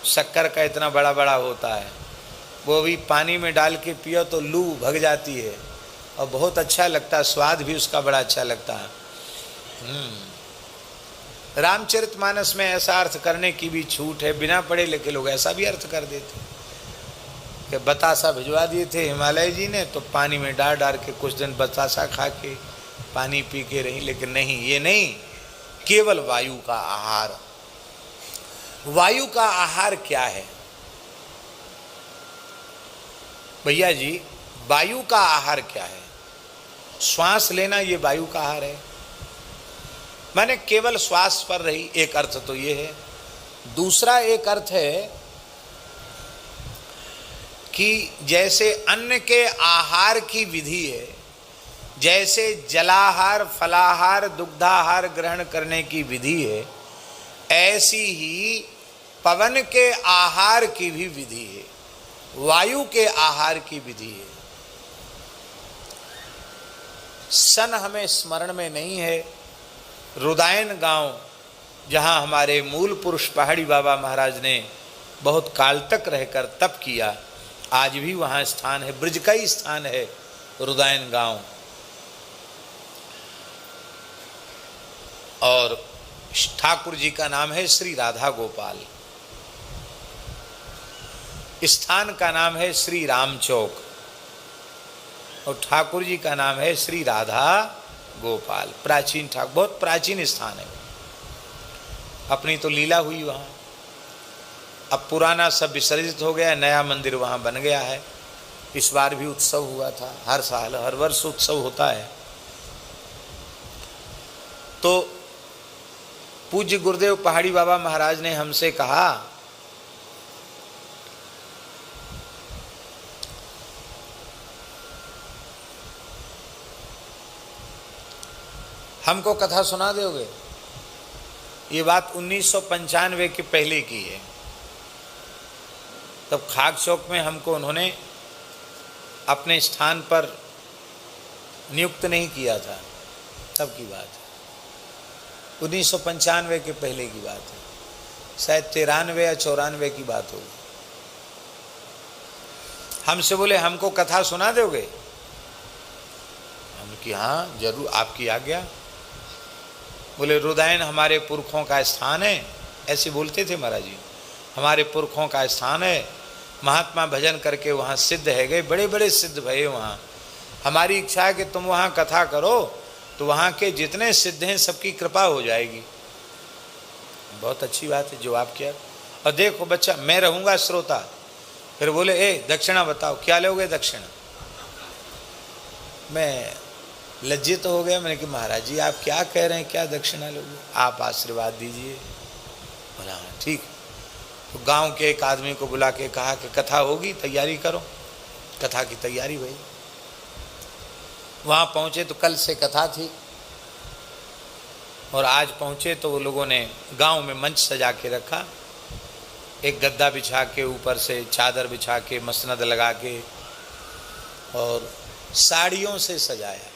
शक्कर का इतना बड़ा बड़ा होता है, वो भी पानी में डाल के पियो तो लू भग जाती है और बहुत अच्छा लगता है, स्वाद भी उसका बड़ा अच्छा लगता है। रामचरितमानस में ऐसा अर्थ करने की भी छूट है, बिना पढ़े लिखे लोग ऐसा भी अर्थ कर देते कि बतासा भिजवा दिए थे हिमालय जी ने, तो पानी में डाल डाल के कुछ दिन बतासा खा के पानी पी के रही। लेकिन नहीं, ये नहीं, केवल वायु का आहार। वायु का आहार क्या है भैया जी? वायु का आहार क्या है? श्वास लेना ये वायु का आहार है। माने केवल श्वास पर रही, एक अर्थ तो ये है। दूसरा एक अर्थ है कि जैसे अन्न के आहार की विधि है, जैसे जलाहार, फलाहार, दुग्धाहार ग्रहण करने की विधि है, ऐसी ही पवन के आहार की भी विधि है, वायु के आहार की विधि है। सन हमें स्मरण में नहीं है। रुदायन गांव, जहां हमारे मूल पुरुष पहाड़ी बाबा महाराज ने बहुत काल तक रहकर तप किया, आज भी वहां स्थान है, ब्रज का ही स्थान है रुदायन गांव। और ठाकुर जी का नाम है श्री राधा गोपाल, स्थान का नाम है श्री राम चौक, और ठाकुर जी का नाम है श्री राधा गोपाल। प्राचीन ठाकुर, बहुत प्राचीन स्थान है। अपनी तो लीला हुई वहाँ। अब पुराना सब विसर्जित हो गया, नया मंदिर वहाँ बन गया है। इस बार भी उत्सव हुआ था, हर साल हर वर्ष उत्सव होता है। तो पूज्य गुरुदेव पहाड़ी बाबा महाराज ने हमसे कहा, हमको कथा सुना दोगे? ये बात 1995 के पहले की है। तब खाक चौक में हमको उन्होंने अपने स्थान पर नियुक्त नहीं किया था, तब की बात है। 1995 के पहले की बात है, शायद 93 या 94 की बात होगी। हमसे बोले हमको कथा सुना दोगे? हमने कि हाँ जरूर, आपकी आज्ञा। बोले रुदायन हमारे पुरखों का स्थान है, ऐसे बोलते थे महाराज जी, हमारे पुरखों का स्थान है, महात्मा भजन करके वहाँ सिद्ध है गए, बड़े बड़े सिद्ध भये वहाँ। हमारी इच्छा है कि तुम वहाँ कथा करो तो वहाँ के जितने सिद्ध हैं सबकी कृपा हो जाएगी। बहुत अच्छी बात है, जवाब किया। और देखो बच्चा, मैं रहूँगा श्रोता। फिर बोले ए दक्षिणा बताओ, क्या लोगे दक्षिणा? मैं लज्जित हो गया। मैंने कहा महाराज जी आप क्या कह रहे हैं, क्या दक्षिणा लोगे? आप आशीर्वाद दीजिए। बोला हाँ ठीक। तो गांव के एक आदमी को बुला के कहा कि कथा होगी, तैयारी करो। कथा की तैयारी हुई। वहाँ पहुँचे तो कल से कथा थी, और आज पहुँचे तो वो लोगों ने गांव में मंच सजा के रखा, एक गद्दा बिछा के, ऊपर से चादर बिछा के, मसनद लगा के, और साड़ियों से सजाया।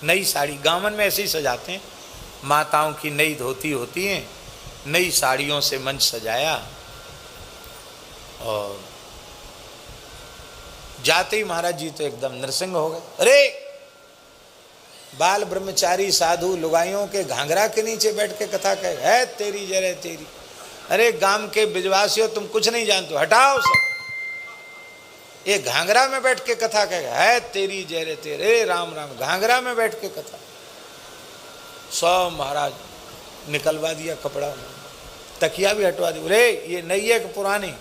नई साड़ी, गांवन में ऐसे ही सजाते हैं, माताओं की नई धोती होती हैं, नई साड़ियों से मंच सजाया। और जाते ही महाराज जी तो एकदम नरसिंह हो गए। अरे बाल ब्रह्मचारी साधु लुगाइयों के घाघरा के नीचे बैठ के कथा कहे, है तेरी जय तेरी। अरे गांव के बिजवासियों तुम कुछ नहीं जानते, हटाओ सब। ये घाघरा में बैठ के कथा कहेगा, है तेरी जय रे तेरे, राम राम। घाघरा में बैठ के कथा। सब महाराज निकलवा दिया कपड़ा, तकिया भी हटवा दी। रे ये नई है कि पुरानी?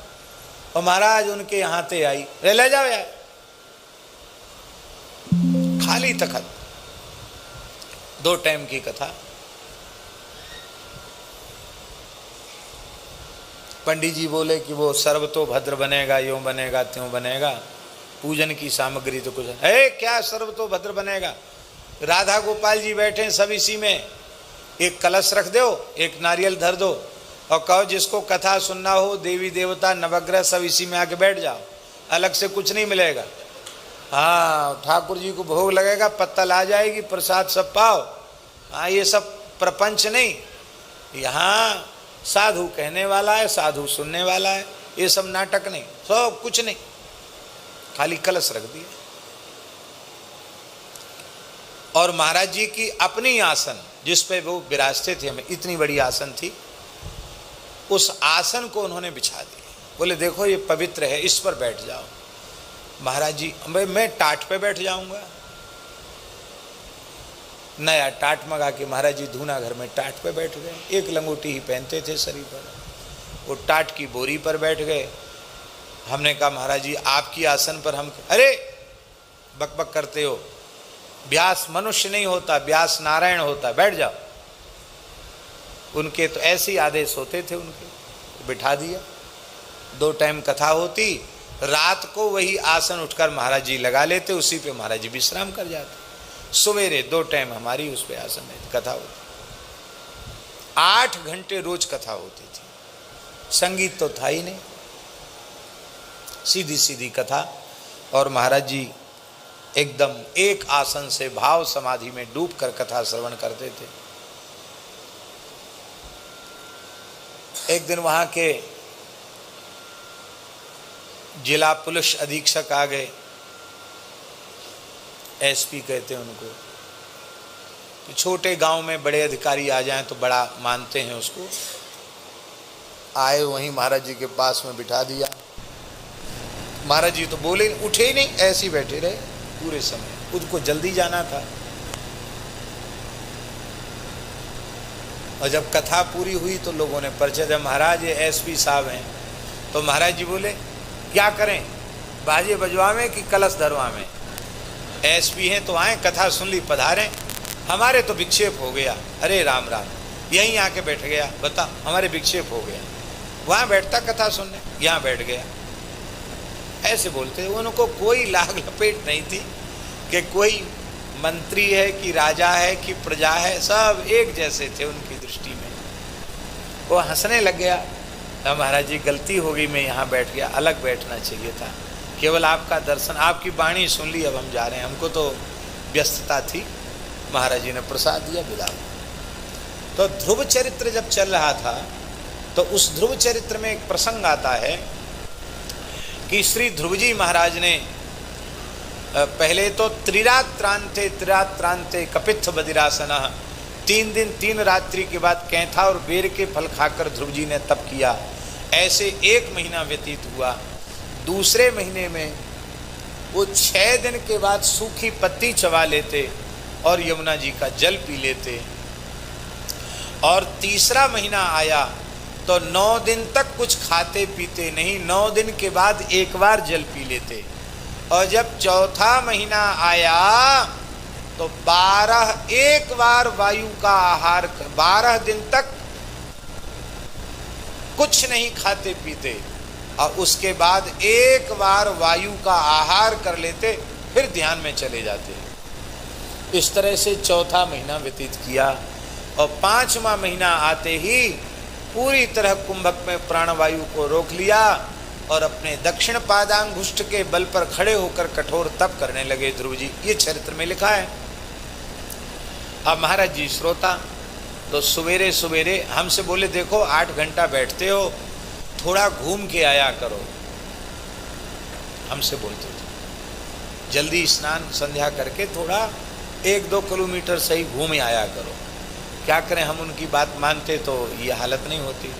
और महाराज उनके यहाँ ते आई, रे ले जाओ यार। खाली तखत, 2 टाइम की कथा। पंडित जी बोले कि वो सर्व तो भद्र बनेगा, यूं बनेगा त्यों बनेगा, पूजन की सामग्री तो कुछ है। क्या सर्व तो भद्र बनेगा? राधा गोपाल जी बैठे सब इसी में, एक कलश रख दो, एक नारियल धर दो, और कहो जिसको कथा सुनना हो, देवी देवता नवग्रह सब इसी में आके बैठ जाओ, अलग से कुछ नहीं मिलेगा। हाँ ठाकुर जी को भोग लगेगा, पत्तल आ जाएगी, प्रसाद सब पाओ। हाँ ये सब प्रपंच नहीं, यहाँ साधु कहने वाला है, साधु सुनने वाला है, ये सब नाटक नहीं, सब कुछ नहीं, खाली कलश रख दिया। और महाराज जी की अपनी आसन जिस पे वो विराजते थे, हमें इतनी बड़ी आसन थी, उस आसन को उन्होंने बिछा दिया। बोले देखो ये पवित्र है, इस पर बैठ जाओ। महाराज जी, भाई मैं टाट पे बैठ जाऊंगा। नया टाट मंगा के महाराज जी धूना घर में टाट पे बैठ गए। एक लंगोटी ही पहनते थे शरीर पर, वो टाट की बोरी पर बैठ गए। हमने कहा महाराज जी आपकी आसन पर हम, अरे बकबक करते हो, व्यास मनुष्य नहीं होता, व्यास नारायण होता, बैठ जाओ। उनके तो ऐसे ही आदेश होते थे, उनके बिठा दिया। 2 टाइम कथा होती, रात को वही आसन उठकर महाराज जी लगा लेते, उसी पे महाराज जी विश्राम कर जाते। सवेरे 2 टाइम हमारी उस पे आसन में कथा होती। 8 घंटे रोज कथा होती थी, संगीत तो था ही नहीं, सीधी सीधी कथा। और महाराज जी एकदम एक आसन से भाव समाधि में डूबकर कथा श्रवण करते थे। एक दिन वहां के जिला पुलिस अधीक्षक आ गए, एसपी कहते हैं उनको। तो छोटे गांव में बड़े अधिकारी आ जाएं तो बड़ा मानते हैं उसको। आए, वहीं महाराज जी के पास में बिठा दिया। महाराज जी तो बोले, उठे ही नहीं, ऐसे ही बैठे रहे पूरे समय। उनको जल्दी जाना था। और जब कथा पूरी हुई तो लोगों ने परिचय दिया, महाराज ये एसपी साहब हैं। तो महाराज जी बोले क्या करें, बाजे बजवावें कि कलश धरवावें? एसपी हैं तो आए, कथा सुन ली, पधारें। हमारे तो विक्षेप हो गया। अरे राम राम, यहीं आके बैठ गया, बता हमारे विक्षेप हो गया। वहाँ बैठता कथा सुनने, यहाँ बैठ गया, ऐसे बोलते। उनको कोई लाग लपेट नहीं थी कि कोई मंत्री है कि राजा है कि प्रजा है, सब एक जैसे थे उनकी दृष्टि में। वो हंसने लग गया। महाराज जी गलती हो गई, मैं यहाँ बैठ गया, अलग बैठना चाहिए था, केवल आपका दर्शन, आपकी वाणी सुन ली, अब हम जा रहे हैं, हमको तो व्यस्तता थी। महाराज जी ने प्रसाद दिया, विदा। तो ध्रुव चरित्र जब चल रहा था तो उस ध्रुव चरित्र में एक प्रसंग आता है कि श्री ध्रुव जी महाराज ने पहले तो त्रिरात्रांते कपित्थ बदिरासन, 3 दिन 3 रात्रि के बाद कैंथा और बेर के फल खाकर ध्रुव जी ने तप किया। ऐसे 1 महीना व्यतीत हुआ। दूसरे महीने में वो 6 दिन के बाद सूखी पत्ती चबा लेते और यमुना जी का जल पी लेते। और तीसरा महीना आया तो 9 दिन तक कुछ खाते पीते नहीं, 9 दिन के बाद एक बार जल पी लेते। और जब चौथा महीना आया तो 1 बार वायु का आहार, 12 दिन तक कुछ नहीं खाते पीते, और उसके बाद एक बार वायु का आहार कर लेते, फिर ध्यान में चले जाते। इस तरह से चौथा महीना व्यतीत किया। और 5वां महीना आते ही पूरी तरह कुंभक में प्राणवायु को रोक लिया और अपने दक्षिण पादांगुष्ठ के बल पर खड़े होकर कठोर तप करने लगे ध्रुव जी। ये चरित्र में लिखा है। अब महाराज जी श्रोता तो सवेरे सवेरे हमसे बोले, देखो 8 घंटा बैठते हो, थोड़ा घूम के आया करो। हमसे बोलते थे जल्दी स्नान संध्या करके थोड़ा 1-2 किलोमीटर सही घूम आया करो। क्या करें, हम उनकी बात मानते तो ये हालत नहीं होती।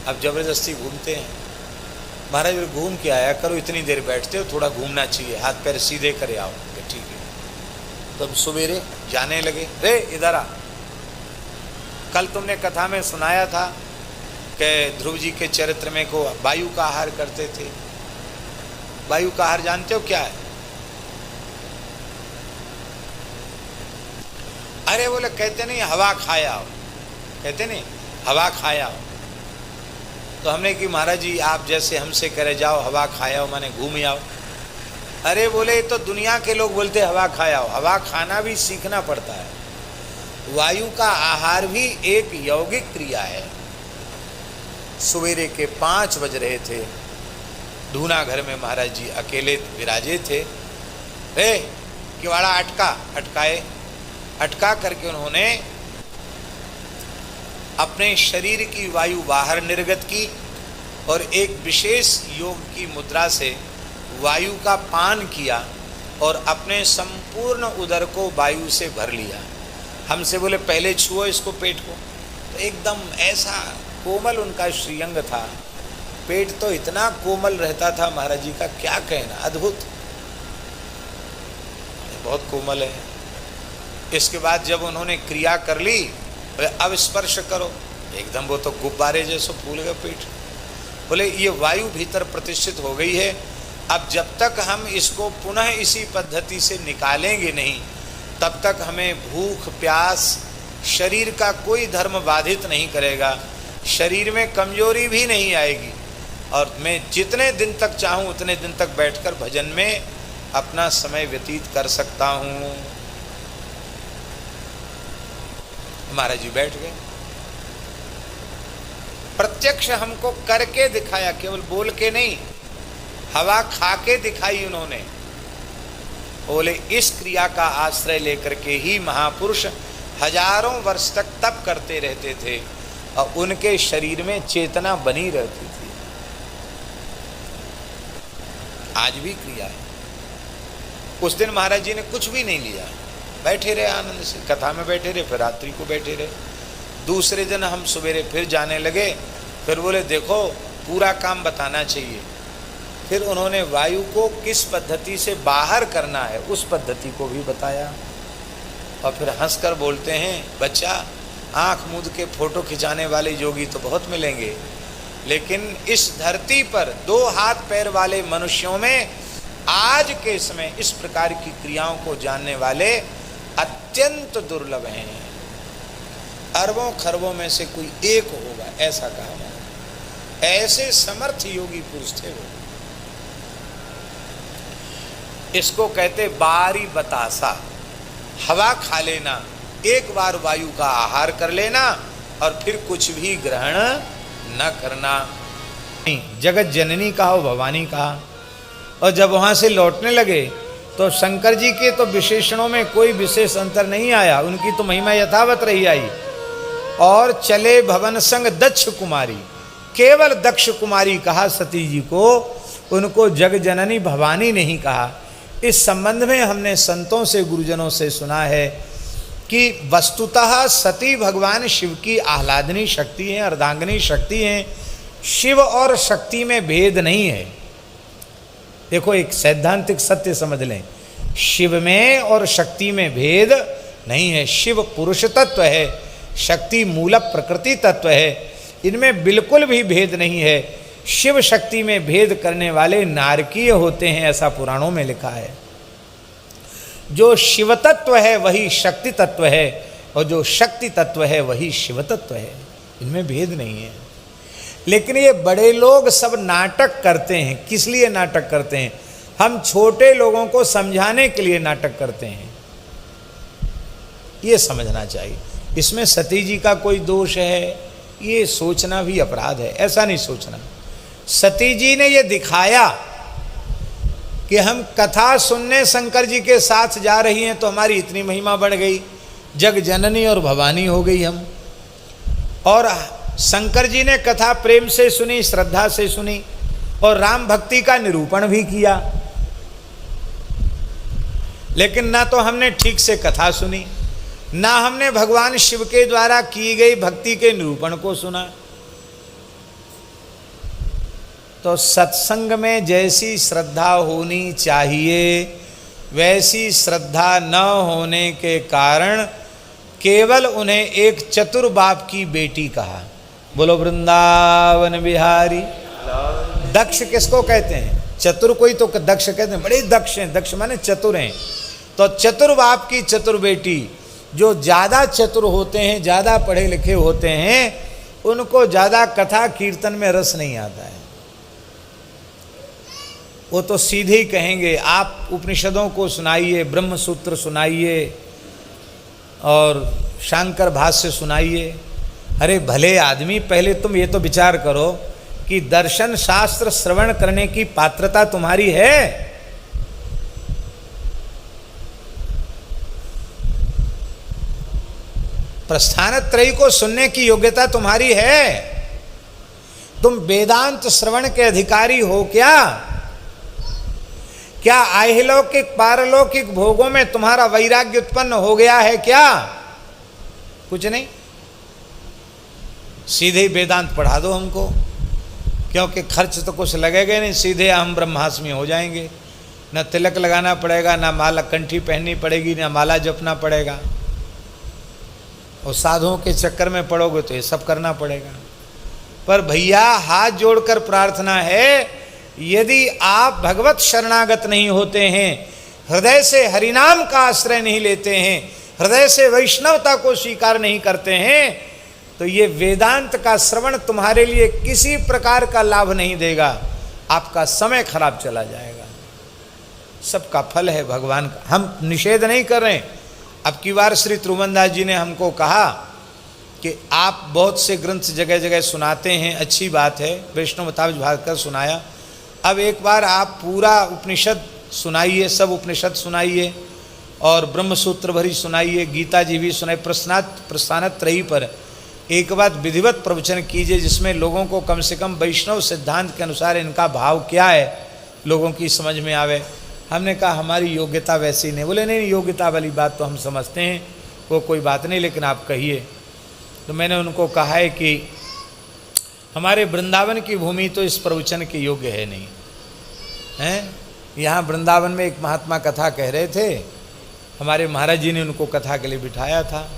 अब जबरदस्ती घूमते हैं। महाराज घूम के आया करो, इतनी देर बैठते हो, थोड़ा घूमना चाहिए, हाथ पैर सीधे करे आओ। ठीक है। तब सवेरे जाने लगे। रे इधर आ, कल तुमने कथा में सुनाया था कि ध्रुव जी के चरित्र में को वायु का आहार करते थे। वायु का आहार जानते हो क्या है? अरे बोले कहते नहीं हवा खाया हो, कहते नहीं हवा खाया हो। तो हमने कि महाराज जी आप जैसे हमसे करे जाओ हवा खाया हो माने घूम आओ। अरे बोले तो दुनिया के लोग बोलते हवा खाया हो, हवा खाना भी सीखना पड़ता है। वायु का आहार भी एक यौगिक क्रिया है। सवेरे के 5 बज रहे थे, धूना घर में महाराज जी अकेले विराजे थे। किवाड़ा अटकाए, अटका करके उन्होंने अपने शरीर की वायु बाहर निर्गत की और एक विशेष योग की मुद्रा से वायु का पान किया और अपने संपूर्ण उदर को वायु से भर लिया। हमसे बोले पहले छुओ इसको, पेट को, तो एकदम ऐसा कोमल उनका श्रीअंग था, पेट तो इतना कोमल रहता था महाराज जी का, क्या कहना, अद्भुत, बहुत कोमल है। इसके बाद जब उन्होंने क्रिया कर ली, बोले अब स्पर्श करो, एकदम वो तो गुब्बारे जैसे फूल गए पेट। बोले ये वायु भीतर प्रतिष्ठित हो गई है, अब जब तक हम इसको पुनः इसी पद्धति से निकालेंगे नहीं, तब तक हमें भूख प्यास शरीर का कोई धर्म बाधित नहीं करेगा, शरीर में कमजोरी भी नहीं आएगी, और मैं जितने दिन तक चाहूँ उतने दिन तक बैठकर भजन में अपना समय व्यतीत कर सकता हूँ। महाराज जी बैठ गए, प्रत्यक्ष हमको करके दिखाया, केवल बोल के नहीं, हवा खा के दिखाई उन्होंने। बोले इस क्रिया का आश्रय लेकर के ही महापुरुष हजारों वर्ष तक तप करते रहते थे और उनके शरीर में चेतना बनी रहती थी। आज भी क्रिया है। उस दिन महाराज जी ने कुछ भी नहीं लिया, बैठे रहे आनंद से, कथा में बैठे रहे, फिर रात्रि को बैठे रहे। दूसरे दिन हम सवेरे फिर जाने लगे, फिर बोले देखो पूरा काम बताना चाहिए। फिर उन्होंने वायु को किस पद्धति से बाहर करना है उस पद्धति को भी बताया। और फिर हंसकर बोलते हैं, बच्चा आंख मूंद के फोटो खिंचाने वाले योगी तो बहुत मिलेंगे, लेकिन इस धरती पर 2 हाथ पैर वाले मनुष्यों में आज के समय इस प्रकार की क्रियाओं को जानने वाले अत्यंत दुर्लभ हैं। अरबों खरबों में से कोई एक होगा, ऐसा कहा। ऐसे समर्थ योगी पुरुष थे वो। इसको कहते बारी बतासा, हवा खा लेना, एक बार वायु का आहार कर लेना और फिर कुछ भी ग्रहण न करना। जगत जननी कहा, भवानी कहा। और जब वहां से लौटने लगे तो शंकर जी के तो विशेषणों में कोई विशेष अंतर नहीं आया, उनकी तो महिमा यथावत रही आई। और चले भवन संग दक्ष कुमारी, केवल दक्ष कुमारी कहा सती जी को, उनको जग जननी भवानी नहीं कहा। इस संबंध में हमने संतों से गुरुजनों से सुना है कि वस्तुतः सती भगवान शिव की आह्लादनी शक्ति हैं, अर्धांगिनी शक्ति हैं। शिव और शक्ति में भेद नहीं है। देखो एक सैद्धांतिक सत्य समझ लें, शिव में और शक्ति में भेद नहीं है। शिव पुरुष तत्व है, शक्ति मूल प्रकृति तत्व है, इनमें बिल्कुल भी भेद नहीं है। शिव शक्ति में भेद करने वाले नारकीय होते हैं, ऐसा पुराणों में लिखा है। जो शिव तत्व है वही शक्ति तत्व है, और जो शक्ति तत्व है वही शिव तत्व है, इनमें भेद नहीं है। लेकिन ये बड़े लोग सब नाटक करते हैं। किस लिए नाटक करते हैं? हम छोटे लोगों को समझाने के लिए नाटक करते हैं, ये समझना चाहिए। इसमें सती जी का कोई दोष है ये सोचना भी अपराध है, ऐसा नहीं सोचना। सती जी ने ये दिखाया कि हम कथा सुनने शंकर जी के साथ जा रही हैं तो हमारी इतनी महिमा बढ़ गई, जग जननी और भवानी हो गई हम। और शंकर जी ने कथा प्रेम से सुनी, श्रद्धा से सुनी, और राम भक्ति का निरूपण भी किया। लेकिन ना तो हमने ठीक से कथा सुनी, ना हमने भगवान शिव के द्वारा की गई भक्ति के निरूपण को सुना। तो सत्संग में जैसी श्रद्धा होनी चाहिए वैसी श्रद्धा न होने के कारण केवल उन्हें एक चतुर बाप की बेटी कहा। बोलो वृंदावन बिहारी। दक्ष किसको कहते हैं? चतुर कोई तो दक्ष कहते हैं, बड़े दक्ष हैं। दक्ष माने चतुर हैं। तो चतुर बाप की चतुर बेटी, जो ज़्यादा चतुर होते हैं, ज़्यादा पढ़े लिखे होते हैं, उनको ज़्यादा कथा कीर्तन में रस नहीं आता है। वो तो सीधे ही कहेंगे आप उपनिषदों को सुनाइए, ब्रह्म सूत्र सुनाइए और शांकर भाष्य सुनाइए। अरे भले आदमी, पहले तुम ये तो विचार करो कि दर्शन शास्त्र श्रवण करने की पात्रता तुम्हारी है? प्रस्थानत्रयी को सुनने की योग्यता तुम्हारी है। तुम वेदांत श्रवण के अधिकारी हो क्या? क्या आहिलौकिक पारलौकिक भोगों में तुम्हारा वैराग्य उत्पन्न हो गया है क्या? कुछ नहीं। सीधे ही वेदांत पढ़ा दो हमको, क्योंकि खर्च तो कुछ लगेगा नहीं, सीधे हम ब्रह्मास्मि हो जाएंगे। न तिलक लगाना पड़ेगा, ना माला कंठी पहननी पड़ेगी, ना माला जपना पड़ेगा। और साधुओं के चक्कर में पड़ोगे तो ये सब करना पड़ेगा। पर भैया हाथ जोड़कर प्रार्थना है, यदि आप भगवत शरणागत नहीं होते हैं, हृदय से हरिनाम का आश्रय नहीं लेते हैं, हृदय से वैष्णवता को स्वीकार नहीं करते हैं, तो ये वेदांत का श्रवण तुम्हारे लिए किसी प्रकार का लाभ नहीं देगा। आपका समय खराब चला जाएगा। सबका फल है भगवान का। हम निषेध नहीं कर रहे। अब की बार श्री त्रुमनदास जी ने हमको कहा कि आप बहुत से ग्रंथ जगह जगह सुनाते हैं, अच्छी बात है, वैष्णवता विभाग कर सुनाया। अब एक बार आप पूरा उपनिषद सुनाइए, सब उपनिषद सुनाइए और ब्रह्मसूत्र भरी सुनाइए, गीता जी भी सुनाइए। प्रस्थानत्रयी पर एक बात विधिवत प्रवचन कीजिए, जिसमें लोगों को कम से कम वैष्णव सिद्धांत के अनुसार इनका भाव क्या है लोगों की समझ में आवे। हमने कहा हमारी योग्यता वैसी नहीं। बोले नहीं, योग्यता वाली बात तो हम समझते हैं, वो कोई बात नहीं, लेकिन आप कहिए। तो मैंने उनको कहा है कि हमारे वृंदावन की भूमि तो इस प्रवचन के योग्य है नहीं हैं। यहाँ वृंदावन में एक महात्मा कथा कह रहे थे, हमारे महाराज जी ने उनको कथा के लिए बिठाया था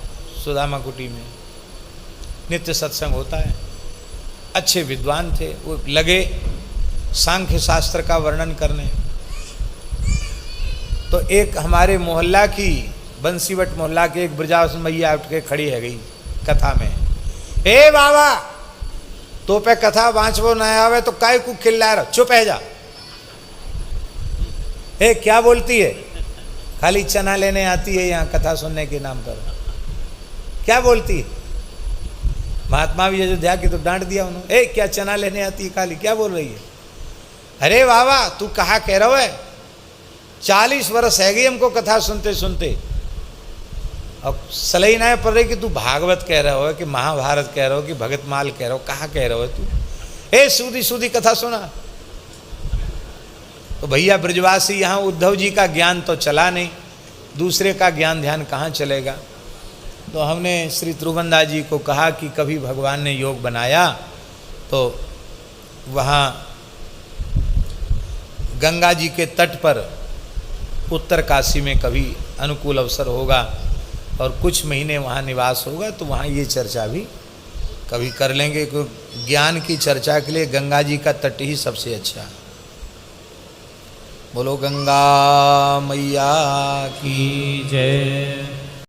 सुदामा कुटी में। नित्य सत्संग होता है, अच्छे विद्वान थे, वो लगे सांख्य शास्त्र का वर्णन करने। तो एक हमारे मोहल्ला की, बंसीवट मोहल्ला के एक ब्रजावसन मैया उठ के खड़ी है गई कथा में, हे बाबा तो पे कथा वाँचवो न आवे तो काय को खिल्ला रहा, चुप है जा। हे क्या बोलती है? खाली चना लेने आती है यहाँ कथा सुनने के नाम पर। क्या बोलती है? महात्मा भी अयोध्या की तो डांट दिया उन्होंने, ए क्या चना लेने आती है खाली, क्या बोल रही है? अरे बाबा तू कहा कह रहा है, 40 वर्ष है गई हमको कथा सुनते सुनते। अब सलई ना पड़ रही कि तू भागवत कह रहा हो कि महाभारत कह रहा हो कि भगतमाल कह रहा हो, कहाँ कह रहा हो तू? ए सूदी सूदी कथा सुना। तो भैया ब्रजवासी यहाँ उद्धव जी का ज्ञान तो चला नहीं, दूसरे का ज्ञान ध्यान कहाँ चलेगा। तो हमने श्री त्रुवनदास जी को कहा कि कभी भगवान ने योग बनाया तो वहाँ गंगा जी के तट पर उत्तर काशी में कभी अनुकूल अवसर होगा और कुछ महीने वहाँ निवास होगा, तो वहाँ ये चर्चा भी कभी कर लेंगे। क्योंकि ज्ञान की चर्चा के लिए गंगा जी का तट ही सबसे अच्छा। बोलो गंगा मैया की जय।